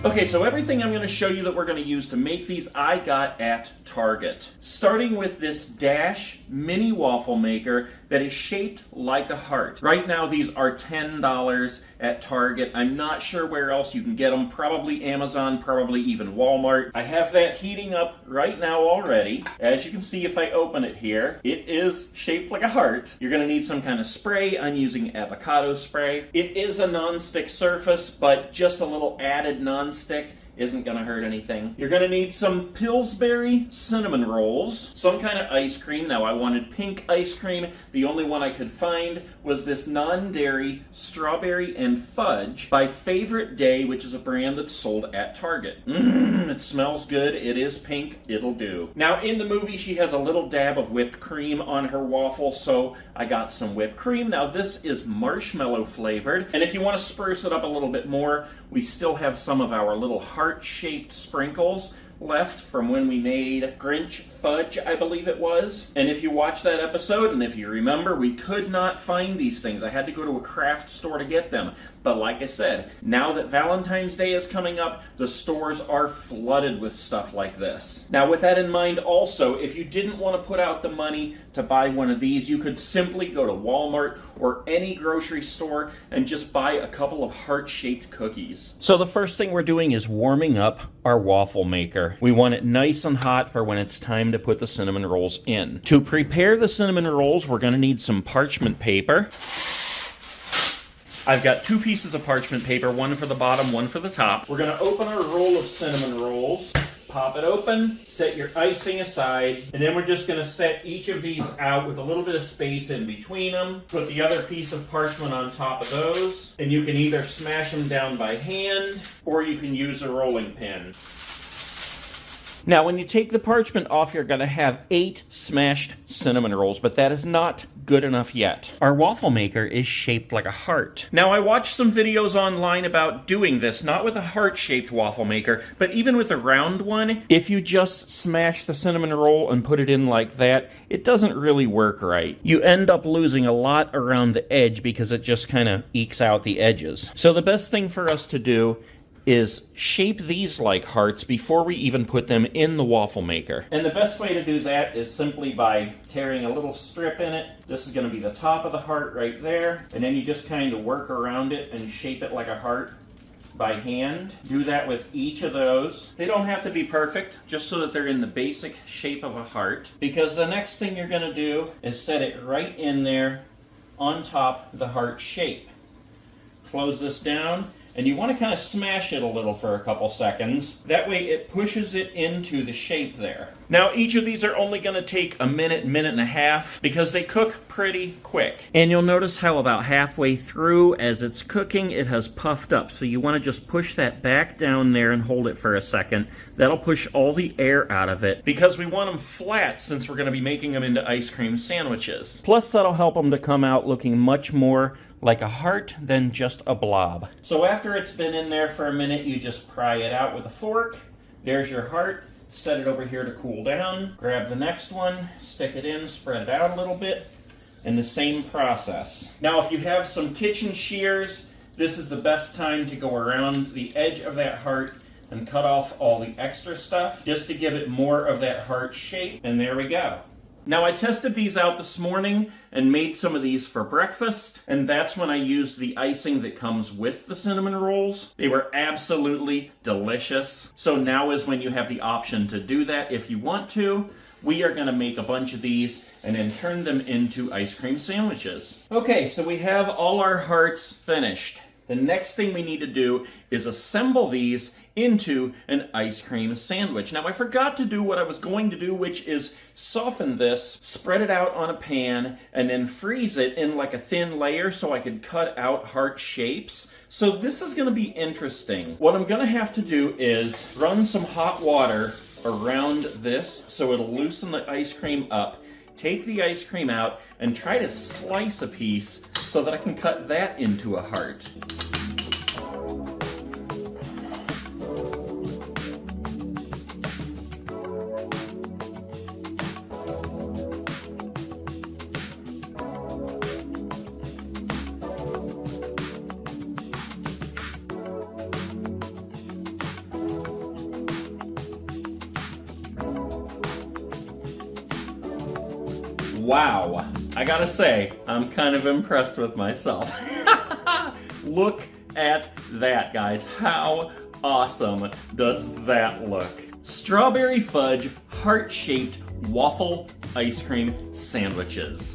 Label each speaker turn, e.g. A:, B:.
A: Okay, so everything I'm going to show you that we're going to use to make these I got at Target. Starting with this Dash mini waffle maker that is shaped like a heart. Right now these are $10 at Target. I'm not sure where else you can get them. Probably Amazon, probably even Walmart. I have that heating up right now already. As you can see if I open it here, it is shaped like a heart. You're going to need some kind of spray. I'm using avocado spray. It is a non-stick surface, but just a little added non-stick isn't going to hurt anything. You're going to need some Pillsbury Cinnamon Rolls, some kind of ice cream. Now I wanted pink ice cream. The only one I could find was this non-dairy Strawberry and Fudge by Favorite Day, which is a brand that's sold at Target. It smells good. It is pink. It'll do. Now in the movie she has a little dab of whipped cream on her waffle, so I got some whipped cream. Now this is marshmallow flavored, and if you want to spruce it up a little bit more, we still have some of our little heart-shaped sprinkles left from when we made Grinch Fudge, I believe it was. And if you watch that episode, and if you remember, we could not find these things. I had to go to a craft store to get them. But like I said, now that Valentine's Day is coming up, the stores are flooded with stuff like this. Now with that in mind also, if you didn't want to put out the money to buy one of these, you could simply go to Walmart or any grocery store and just buy a couple of heart-shaped cookies. So the first thing we're doing is warming up our waffle maker. We want it nice and hot for when it's time to put the cinnamon rolls in. To prepare the cinnamon rolls, we're going to need some parchment paper. I've got 2 pieces of parchment paper, one for the bottom, one for the top. We're going to open our roll of cinnamon rolls, pop it open, set your icing aside, and then we're just going to set each of these out with a little bit of space in between them. Put the other piece of parchment on top of those, and you can either smash them down by hand, or you can use a rolling pin. Now, when you take the parchment off, you're going to have 8 smashed cinnamon rolls, but that is not good enough yet. Our waffle maker is shaped like a heart. Now, I watched some videos online about doing this, not with a heart-shaped waffle maker, but even with a round one. If you just smash the cinnamon roll and put it in like that, it doesn't really work right. You end up losing a lot around the edge because it just kind of ekes out the edges. So the best thing for us to do is shape these like hearts before we even put them in the waffle maker. And the best way to do that is simply by tearing a little strip in it. This is going to be the top of the heart right there. And then you just kind of work around it and shape it like a heart by hand. Do that with each of those. They don't have to be perfect, just so that they're in the basic shape of a heart. Because the next thing you're going to do is set it right in there on top of the heart shape. Close this down. And you want to kind of smash it a little for a couple seconds. That way it pushes it into the shape there. Now each of these are only going to take a minute, minute and a half, because they cook pretty quick. And you'll notice how about halfway through, as it's cooking, it has puffed up. So you want to just push that back down there and hold it for a second. That'll push all the air out of it, because we want them flat since we're going to be making them into ice cream sandwiches. Plus that'll help them to come out looking much more like a heart than just a blob. So after it's been in there for a minute, you just pry it out with a fork. There's your heart. Set it over here to cool down. Grab the next one, stick it in, spread it out a little bit, and the same process. Now if you have some kitchen shears, this is the best time to go around the edge of that heart and cut off all the extra stuff, just to give it more of that heart shape. And there we go. Now I tested these out this morning and made some of these for breakfast, and that's when I used the icing that comes with the cinnamon rolls. They were absolutely delicious. So now is when you have the option to do that if you want to. We are going to make a bunch of these and then turn them into ice cream sandwiches. Okay, so we have all our hearts finished. The next thing we need to do is assemble these into an ice cream sandwich. Now, I forgot to do what I was going to do, which is soften this, spread it out on a pan, and then freeze it in like a thin layer so I could cut out heart shapes. So this is going to be interesting. What I'm going to have to do is run some hot water around this so it'll loosen the ice cream up. Take the ice cream out and try to slice a piece so that I can cut that into a heart. Wow, I gotta say, I'm kind of impressed with myself. Look at that, guys. How awesome does that look? Strawberry Fudge heart-shaped waffle ice cream sandwiches.